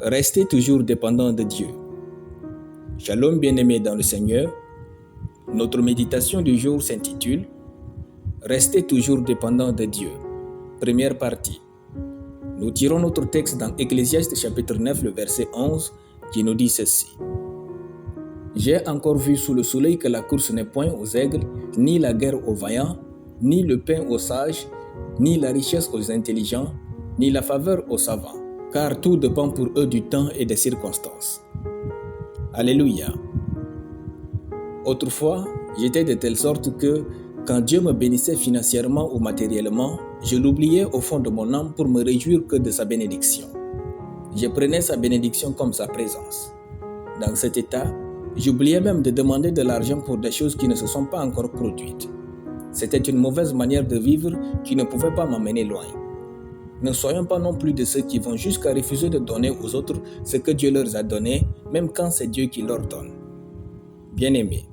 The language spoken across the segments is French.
Restez toujours dépendant de Dieu. Shalom bien-aimés dans le Seigneur. Notre méditation du jour s'intitule « Restez toujours dépendant de Dieu ». Première partie. Nous tirons notre texte dans Ecclésiaste chapitre 9, le verset 11, qui nous dit ceci. « J'ai encore vu sous le soleil que la course n'est point aux aigles, ni la guerre aux vaillants, ni le pain aux sages, ni la richesse aux intelligents, ni la faveur aux savants, car tout dépend pour eux du temps et des circonstances. » Alléluia. Autrefois, j'étais de telle sorte que, quand Dieu me bénissait financièrement ou matériellement, je l'oubliais au fond de mon âme pour me réjouir que de sa bénédiction. Je prenais sa bénédiction comme sa présence. Dans cet état, j'oubliais même de demander de l'argent pour des choses qui ne se sont pas encore produites. C'était une mauvaise manière de vivre qui ne pouvait pas m'amener loin. Ne soyons pas non plus de ceux qui vont jusqu'à refuser de donner aux autres ce que Dieu leur a donné, même quand c'est Dieu qui leur donne. Bien-aimés,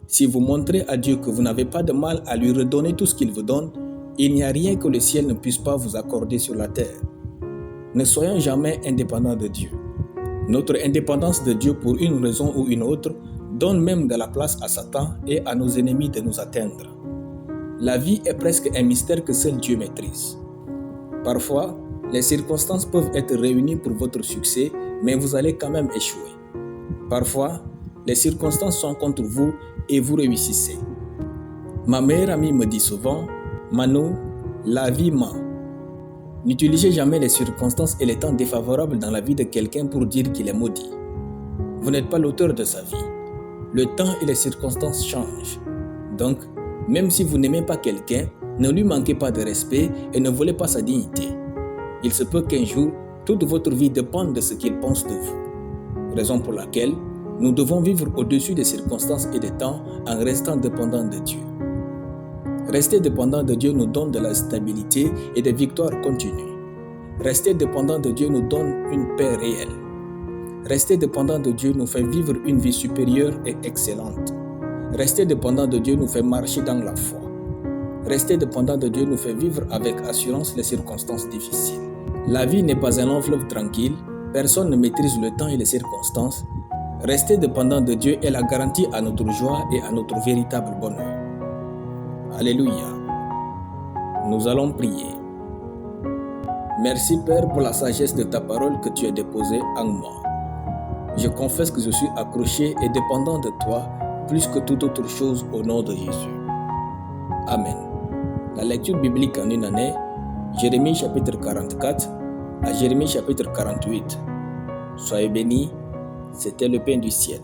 si vous montrez à Dieu que vous n'avez pas de mal à lui redonner tout ce qu'il vous donne, il n'y a rien que le ciel ne puisse pas vous accorder sur la terre. Ne soyons jamais indépendants de Dieu. Notre indépendance de Dieu pour une raison ou une autre donne même de la place à Satan et à nos ennemis de nous atteindre. La vie est presque un mystère que seul Dieu maîtrise. Parfois, les circonstances peuvent être réunies pour votre succès, mais vous allez quand même échouer. Parfois, les circonstances sont contre vous et vous réussissez. Ma meilleure amie me dit souvent, « Manu, la vie ment. » N'utilisez jamais les circonstances et les temps défavorables dans la vie de quelqu'un pour dire qu'il est maudit. Vous n'êtes pas l'auteur de sa vie. Le temps et les circonstances changent. Donc, même si vous n'aimez pas quelqu'un, ne lui manquez pas de respect et ne volez pas sa dignité. Il se peut qu'un jour, toute votre vie dépende de ce qu'il pense de vous. Raison pour laquelle nous devons vivre au-dessus des circonstances et des temps en restant dépendants de Dieu. Rester dépendant de Dieu nous donne de la stabilité et des victoires continues. Rester dépendant de Dieu nous donne une paix réelle. Rester dépendant de Dieu nous fait vivre une vie supérieure et excellente. Rester dépendant de Dieu nous fait marcher dans la foi. Rester dépendant de Dieu nous fait vivre avec assurance les circonstances difficiles. La vie n'est pas un long fleuve tranquille, personne ne maîtrise le temps et les circonstances. Rester dépendant de Dieu est la garantie à notre joie et à notre véritable bonheur. Alléluia. Nous allons prier. Merci Père pour la sagesse de ta parole que tu as déposée en moi. Je confesse que je suis accroché et dépendant de toi plus que toute autre chose au nom de Jésus. Amen. La lecture biblique en une année, Jérémie chapitre 44 à Jérémie chapitre 48. Soyez bénis, c'était le pain du ciel.